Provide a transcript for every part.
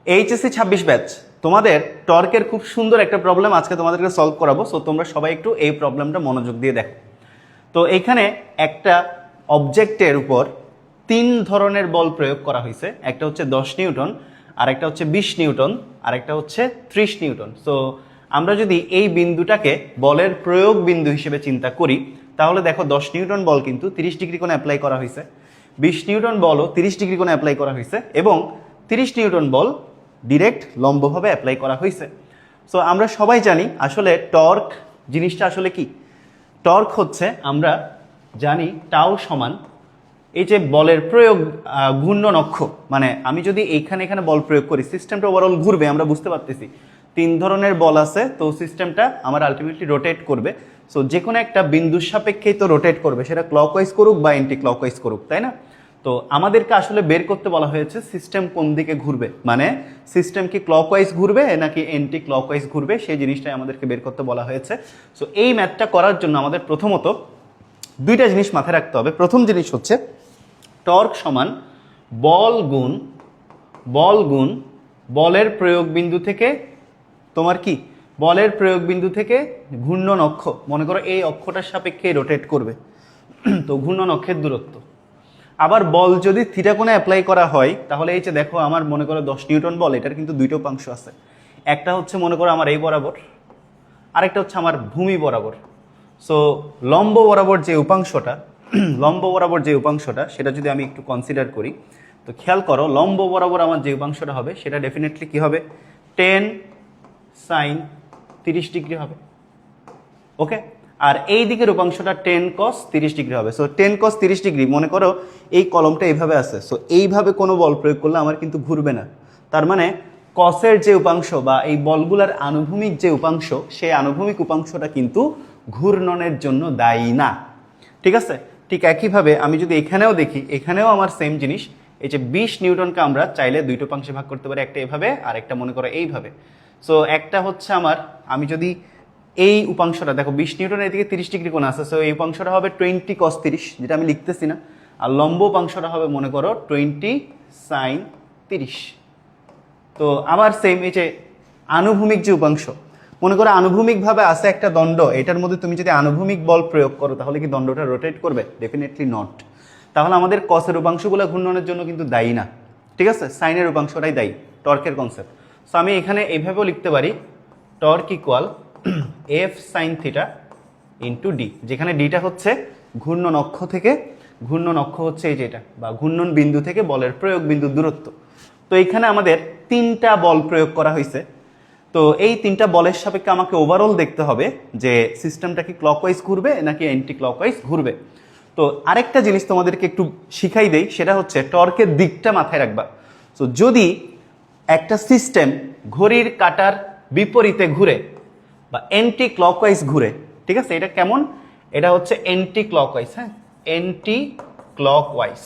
HSC 26 batch তোমাদের টর্কের খুব সুন্দর একটা প্রবলেম আজকে তোমাদেরকে সলভ করাবো। সো তোমরা সবাই একটু এই প্রবলেমটা মনোযোগ দিয়ে দেখো। তো এখানে একটা অবজেক্টের উপর 3 ধরনের বল প্রয়োগ করা হয়েছে। একটা হচ্ছে 10 নিউটন, আর একটা হচ্ছে 20 নিউটন, আর একটা হচ্ছে 30 নিউটন। সো আমরা যদি এই বিন্দুটাকে বলের প্রয়োগ বিন্দু হিসেবে চিন্তা করি, তাহলে দেখো 10 নিউটন বল কিন্তু 30 ডিগ্রি কোণে অ্যাপ্লাই করা হয়েছে, 20 নিউটন বলও 30 ডিগ্রি কোণে অ্যাপ্লাই করা হয়েছে, এবং 30 নিউটন বল ডিরেক্ট লম্বভাবে অ্যাপ্লাই করা হয়েছে। সো আমরা সবাই জানি আসলে টর্ক জিনিসটা আসলে কি। টর্ক হচ্ছে, আমরা জানি টাউ সমান এই যে বলের প্রয়োগ ঘূর্ণন অক্ষ, মানে আমি যদি এখানে বল প্রয়োগ করি সিস্টেমটা ওভারঅল ঘুরবে। আমরা বুঝতে পারতেছি 3 ধরনের বল আছে, তো সিস্টেমটা আমার আলটিমেটলি রোটেট করবে। সো যে কোনো একটা বিন্দুর সাপেক্ষেই তো রোটেট করবে, সেটা ক্লকওয়াইজ করুক বা এন্টি ক্লকওয়াইজ করুক, তাই না? তো আমাদেরকে আসলে বের করতে বলা হয়েছে সিস্টেম কোন দিকে ঘুরবে, মানে সিস্টেম কি ক্লকওয়াইজ ঘুরবে নাকি এন্টি ক্লকওয়াইজ ঘুরবে, সেই জিনিসটাই আমাদেরকে বের করতে বলা হয়েছে। সো এই ম্যাথটা করার জন্য আমাদের প্রথমত 2টা জিনিস মাথায় রাখতে হবে। প্রথম জিনিস হচ্ছে টর্ক সমান বল গুণ বলের প্রয়োগ বিন্দু থেকে তোমার কি বলের প্রয়োগ বিন্দু থেকে ঘূর্ণন অক্ষ, মনে করো এই অক্ষটার সাপেক্ষে রোটেট করবে, তো ঘূর্ণন অক্ষের দূরত্ব। আবার বল যদি থিটা কোণে অ্যাপ্লাই করা হয়, তাহলে এই যে দেখো আমার মনে করো 10 নিউটন বল, এটার কিন্তু 2টো উপাংশ আছে। একটা হচ্ছে মনে করো আমার এই বরাবর, আরেকটা হচ্ছে আমার ভূমি বরাবর। সো লম্ব বরাবর যে উপাংশটা সেটা যদি আমি একটু কনসিডার করি, তো খেয়াল করো লম্ব বরাবর আমার যে উপাংশটা হবে সেটা ডেফিনেটলি কি হবে, 10 sin 30 ডিগ্রি হবে। ওকে, আর এই দিকের উপাংশটা 10 cos 30 ডিগ্রি হবে। সো 10 cos 30 ডিগ্রি, মনে করো এই কলমটা এইভাবে আছে, সো এইভাবে কোনো বল প্রয়োগ করলে আমার কিন্তু ঘুরবে না। তার মানে কসের যে উপাংশ বা এই বলগুলার আনুভূমিক যে উপাংশ, সেই আনুভূমিক উপাংশটা কিন্তু ঘূর্ণনের জন্য দায়ী না। ঠিক আছে, ঠিক একইভাবে আমি যদি এখানেও দেখি, এখানেও আমার সেম জিনিস। এই যে 20 নিউটনকে আমরা চাইলে 2টো উপাংশে ভাগ করতে পারি, একটা এভাবে আর একটা মনে করো এইভাবে। সো একটা হচ্ছে আমার, আমি যদি এই উপাংশটা দেখো 20 নিউটনের এদিকে 30 ডিগ্রি কোণ আছে, সো এই উপাংশটা হবে 20 cos 30, যেটা আমি লিখতেছি না। আর লম্ব উপাংশটা হবে মনে করো 20 sin 30। তো আবার সেম এই যে আনুভূমিক যে উপাংশ, মনে করো আনুভূমিকভাবে আছে একটা দণ্ড, এটার মধ্যে তুমি যদি আনুভূমিক বল প্রয়োগ করো, তাহলে কি দণ্ডটা রোটেট করবে? Definitely not. তাহলে আমাদের কসের উপাংশগুলো ঘূর্ণনের জন্য কিন্তু দায়ী না, ঠিক আছে? সাইনের উপাংশটাই দায়ী, টর্কের কনসেপ্ট। সো আমি এখানে এইভাবেও লিখতে পারি, torque equal F sine theta into D, যেখানে ডিটা হচ্ছে ঘূর্ণন অক্ষ থেকে, ঘূর্ণন অক্ষ হচ্ছে এই যেটা, বা ঘূর্ণন বিন্দু থেকে বলের প্রয়োগ বিন্দুর দূরত্ব। তো এইখানে আমাদের 3টা বল প্রয়োগ করা হয়েছে। তো এই 3টা বলের সাপেক্ষে আমাকে ওভারঅল দেখতে হবে যে সিস্টেমটা কি ক্লকওয়াইজ ঘুরবে নাকি অ্যান্টি ক্লকওয়াইজ ঘুরবে। তো আরেকটা জিনিস তোমাদেরকে একটু শিখাই দেই, সেটা হচ্ছে টর্কের দিকটা মাথায় রাখবা। তো যদি একটা সিস্টেম ঘড়ির কাঁটার বিপরীতে ঘুরে বা অ্যান্টি ক্লকওয়াইজ ঘুরে, ঠিক আছে, এটা কেমন? এটা হচ্ছে অ্যান্টি ক্লকওয়াইজ। হ্যাঁ, অ্যান্টি ক্লকওয়াইজ।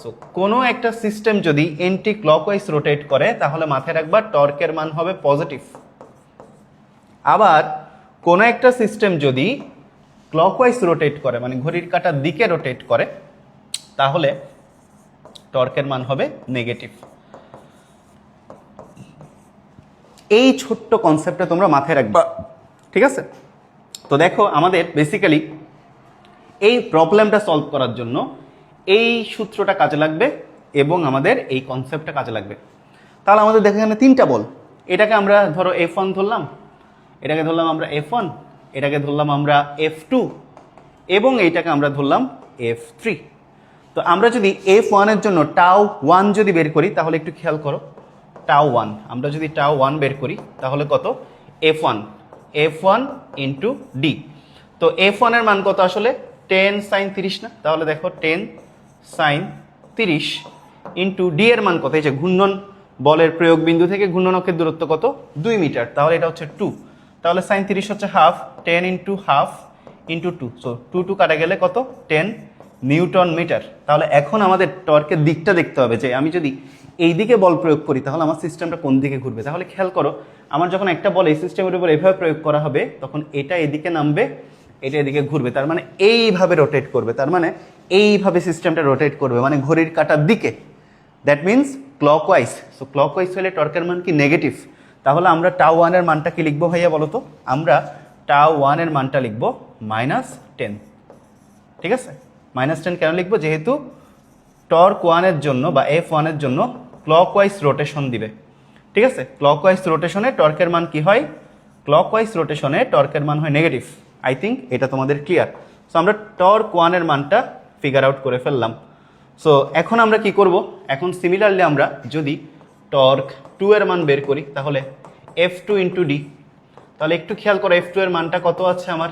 সো কোনো একটা সিস্টেম যদি অ্যান্টি ক্লকওয়াইজ রোটেট করে, তাহলে মাথায় রাখবা টর্কের মান হবে পজিটিভ। আবার কোনো একটা সিস্টেম যদি ক্লকওয়াইজ রোটেট করে, মানে ঘড়ির কাঁটার দিকে রোটেট করে, তাহলে টর্কের মান হবে নেগেটিভ। এই ছোট্ট কনসেপ্টটা তোমরা মাথায় রাখবা, ঠিক আছে? তো দেখো আমাদের বেসিক্যালি এই প্রবলেমটা সলভ করার জন্য এই সূত্রটা কাজে লাগবে এবং আমাদের এই কনসেপ্টটা কাজে লাগবে। তাহলে আমাদের দেখো এখানে 3টা বল, এটাকে আমরা ধরো F1 ধরলাম, এটাকে ধরলাম আমরা F1, এটাকে ধরলাম আমরা F2, এবং এইটাকে আমরা ধরলাম F3। তো আমরা যদি F1 এর জন্য টাউ 1 যদি বের করি, তাহলে একটু খেয়াল করো, টাউ 1 আমরা যদি টাউ 1 বের করি, তাহলে কত? F1 into D. তো F1 এর মান কত আসলে? 10 sin 30 না? তাহলে দেখো 10 sin 30 ইন্টু ডি এর মান কত? এই যে ঘূর্ণন বলের প্রয়োগ বিন্দু থেকে ঘূর্ণন অক্ষের দূরত্ব কত? 2 মিটার, তাহলে এটা হচ্ছে 2। তাহলে sin 30 হচ্ছে half, 10 into half into 2, so 2 কাটা গেলে কত? 10 নিউটন মিটার। তাহলে এখন আমাদের টর্কের দিকটা দেখতে হবে, যে আমি যদি এই দিকে বল প্রয়োগ করি, তাহলে আমার সিস্টেমটা কোন দিকে ঘুরবে। তাহলে খেয়াল করো, আমার যখন একটা বল এই সিস্টেমের উপর এভাবে প্রয়োগ করা হবে, তখন এটা এদিকে নামবে, এটা এদিকে ঘুরবে, তার মানে এইভাবে রোটেট করবে, তার মানে এইভাবে সিস্টেমটা রোটেট করবে, মানে ঘড়ির কাঁটার দিকে। That means clockwise, so clockwise হলে টর্কের মান কি নেগেটিভ, তাহলে আমরা টাউ ওয়ানের মানটা কি লিখবো ভাইয়া বলো তো? আমরা টাউ ওয়ানের মানটা লিখবো -10। ঠিক আছে, -10 কেন লিখবো? যেহেতু টর্ক ওয়ানের জন্য বা এফ ওয়ানের জন্য ক্লকওয়াইজ রোটেশন দিবে। ঠিক আছে, ক্লকওয়াইজ রোটেশনে টর্কের মান কি হয়? ক্লকওয়াইজ রোটেশনে টর্কের মান হয় নেগেটিভ। আই থিঙ্ক এটা তোমাদের ক্লিয়ার। সো আমরা টর্ক ওয়ানের মানটা ফিগার আউট করে ফেললাম। সো এখন আমরা কি করব? এখন সিমিলারলি আমরা যদি টর্ক 2 এর মান বের করি তাহলে F2 ইন্টু ডি। তাহলে একটু খেয়াল করো F2 এর মানটা কত আছে আমার?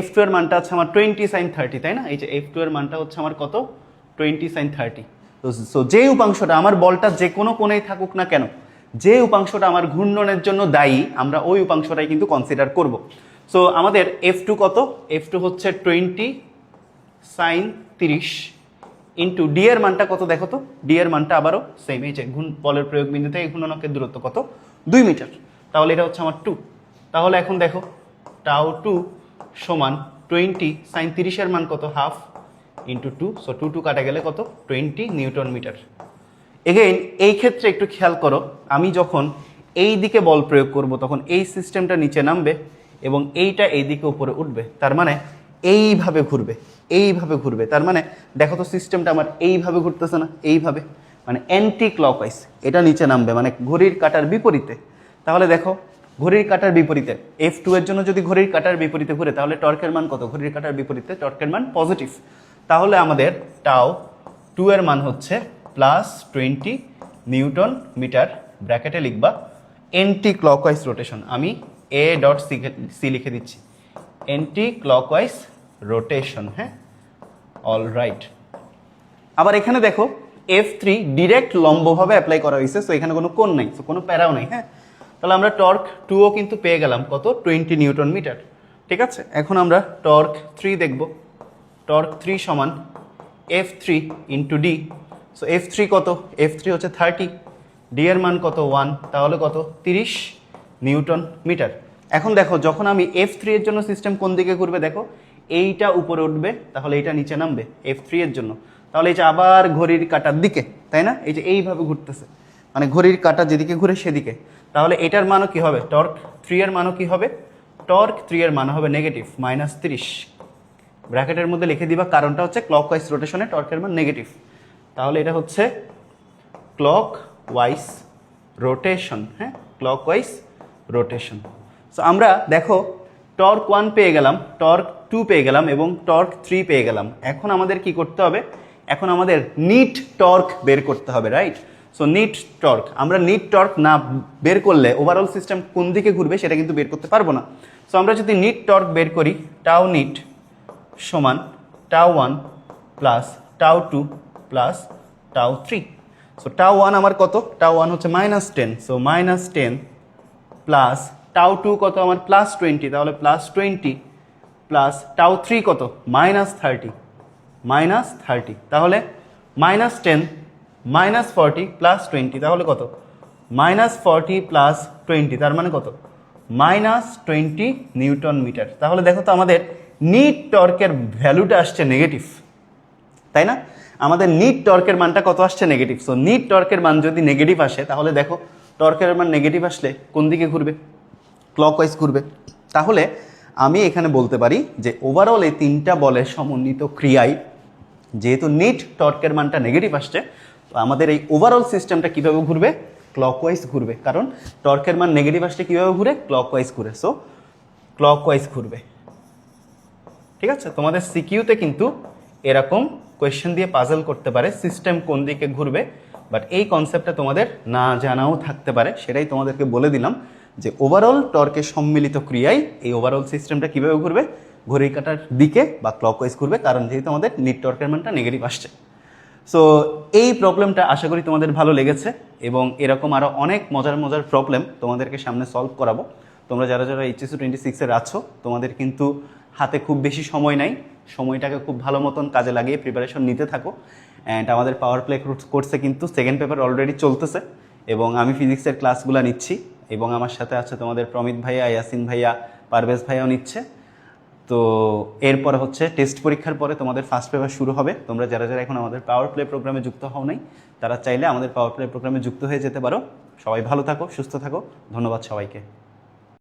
F2 এর মানটা আছে আমার 20 sin 30, তাই না? এই যে F2 এর মানটা হচ্ছে আমার কত? 20 sin 30। সো যে উপাংশটা আমার বলটা যে কোনো কোণেই থাকুক না কেন, যে উপাংশটা আমার ঘূর্ণনের জন্য দায়ী, আমরা ওই উপাংশটাই কিন্তু কনসিডার করব। সো আমাদের F2 কত? F2 হচ্ছে 20 sin 30 ইন্টু ডি এর মানটা কত দেখো তো? ডি এর মানটা আবারও সেম, এই যে বলের প্রয়োগ বিন্দু থেকে ঘূর্ণনকের দূরত্ব কত? 2 মিটার। তাহলে এটা হচ্ছে আমার 2। তাহলে এখন দেখো টাউ 2 সমান 20 sin 30 এর মান কত? হাফ ইন্টু 2, সো 2 কাটা গেলে কত? 20 নিউটন মিটার। এগেইন এই ক্ষেত্রে একটু খেয়াল করো, আমি যখন এই দিকে বল প্রয়োগ করব তখন এই সিস্টেমটা নিচে নামবে এবং এইটা এই দিকে উপরে উঠবে, তার মানে এইভাবে ঘুরবে, এইভাবে ঘুরবে। তার মানে দেখো তো সিস্টেমটা আমার এইভাবে ঘুরতেছে না? এইভাবে, মানে অ্যান্টি ক্লকওয়াইজ, এটা নিচে নামবে মানে ঘড়ির কাঁটার বিপরীতে। তাহলে দেখো ঘড়ির কাঁটার বিপরীতে F2 এর জন্য যদি ঘড়ির কাঁটার বিপরীতে ঘুরে তাহলে টর্কের মান কত? ঘড়ির কাঁটার বিপরীতে টর্কের মান পজিটিভ। তাহলে আমাদের টাউ 2 এর মান হচ্ছে +20 নিউটন মিটার। ব্র্যাকেটে লিখবা অ্যান্টি ক্লকওয়াইজ রোটেশন। আমি A.C লিখে দিচ্ছি, অ্যান্টি ক্লকওয়াইজ রোটেশন। হ্যাঁ, অল রাইট। আবার এখানে দেখো F3 ডিরেক্ট লম্বভাবে অ্যাপ্লাই করা হয়েছে, সো এখানে কোনো কোণ নাই, সো কোনো প্যারাও নেই। হ্যাঁ, তাহলে আমরা টর্ক 2ও কিন্তু পেয়ে গেলাম কত? 20 নিউটন মিটার। ঠিক আছে, এখন আমরা টর্ক 3 দেখব। টর্ক 3 সমান F3 into D. So F3 কত? F3 হচ্ছে 30, ডি এর মান কত? 1, তাহলে কত? 30 নিউটন মিটার। এখন দেখো যখন আমি F3 এর জন্য সিস্টেম কোন দিকে ঘুরবে, দেখো এইটা উপরে উঠবে, তাহলে এইটা নিচে নামবে F3 এর জন্য। তাহলে এই যে আবার ঘড়ির কাঁটার দিকে, তাই না? এই যে এইভাবে ঘুরতেছে, মানে ঘড়ির কাঁটা যেদিকে ঘুরে সেদিকে। তাহলে এটার মানও কি হবে? টর্ক 3 এর মানও কি হবে? টর্ক 3 এর মান হবে নেগেটিভ -30। ব্র্যাকেটের মধ্যে লিখে দিবা, কারণটা হচ্ছে ক্লকওয়াইজ রোটেশনে টর্কের মান নেগেটিভ। তাহলে এটা হচ্ছে ক্লকওয়াইজ রোটেশন। হ্যাঁ, ক্লকওয়াইজ রোটেশন। সো আমরা দেখো টর্ক 1 পেয়ে গেলাম, টর্ক 2 পেয়ে গেলাম এবং টর্ক 3 পেয়ে গেলাম। এখন আমাদের কি করতে হবে? এখন আমাদের নিট টর্ক বের করতে হবে, রাইট? সো নিট টর্ক, আমরা নিট টর্ক না বের করলে ওভারঅল সিস্টেম কোন দিকে ঘুরবে সেটা কিন্তু বের করতে পারবো না। সো আমরা যদি নিট টর্ক বের করি, টাউ নিট সমান tau 1 plus tau 2 plus tau 3। So tau 1 আমার কত? টাউ 1 হচ্ছে -10, সো -10 প্লাস টাউ 2 কত আমার? +20, তাহলে +20 প্লাস টাউ 3 কত? -30, -30, তাহলে -10 -40 +20, তাহলে কত? -40 প্লাস 20, তার মানে কত? -20 নিউটন মিটার। তাহলে দেখো তো আমাদের নিট টর্কের ভ্যালুটা আসছে নেগেটিভ, তাই না? আমাদের নিট টর্কের মানটা কত আসছে? নেগেটিভ। সো নিট টর্কের মান যদি নেগেটিভ আসে তাহলে দেখো টর্কের মান নেগেটিভ আসলে কোন দিকে ঘুরবে? ক্লকওয়াইজ ঘুরবে। তাহলে আমি এখানে বলতে পারি যে ওভারঅল এই তিনটা বলের সমন্বিত ক্রিয়ায় যেহেতু নিট টর্কের মানটা নেগেটিভ আসছে, তো আমাদের এই ওভারঅল সিস্টেমটা কীভাবে ঘুরবে? ক্লকওয়াইজ ঘুরবে। কারণ টর্কের মান নেগেটিভ আসলে কীভাবে ঘুরে? ক্লকওয়াইজ ঘুরে। সো ক্লকওয়াইজ ঘুরবে। ঠিক আছে, তোমাদের সিকিউতে কিন্তু এরকম কোয়েশ্চেন দিয়ে পাজল করতে পারে সিস্টেম কোন দিকে ঘুরবে, বাট এই কনসেপ্টটা তোমাদের না জানাও থাকতে পারে, সেটাই তোমাদেরকে বলে দিলাম যে ওভারঅল টর্কের সম্মিলিত ক্রিয়ায় এই ওভারঅল সিস্টেমটা কীভাবে ঘুরবে? ঘড়ির কাঁটার দিকে বা ক্লকওয়াইজ ঘুরবে, কারণ যেহেতু আমাদের নিট টর্কের মানটা নেগেটিভ আসছে। সো এই প্রবলেমটা আশা করি তোমাদের ভালো লেগেছে এবং এরকম আরও অনেক মজার মজার প্রবলেম তোমাদেরকে সামনে সলভ করাবো। তোমরা যারা যারা HSC 26-এর আছো, তোমাদের কিন্তু হাতে খুব বেশি সময় নাই, সময়টাকে খুব ভালো মতন কাজে লাগিয়ে প্রিপারেশন নিতে থাকো। অ্যান্ড আমাদের পাওয়ার প্লে কোর্সে কিন্তু সেকেন্ড পেপার অলরেডি চলতেছে এবং আমি ফিজিক্সের ক্লাসগুলো নিচ্ছি এবং আমার সাথে আছে তোমাদের প্রমিত ভাইয়া, ইয়াসিন ভাইয়া, পারভেজ ভাইয়াও নিচ্ছে। তো এরপরে হচ্ছে টেস্ট পরীক্ষার পরে তোমাদের ফার্স্ট পেপার শুরু হবে। তোমরা যারা যারা এখন আমাদের পাওয়ার প্লে প্রোগ্রামে যুক্ত হও নাই তারা চাইলে আমাদের পাওয়ার প্লে প্রোগ্রামে যুক্ত হয়ে যেতে পারো। সবাই ভালো থাকো, সুস্থ থাকো, ধন্যবাদ সবাইকে।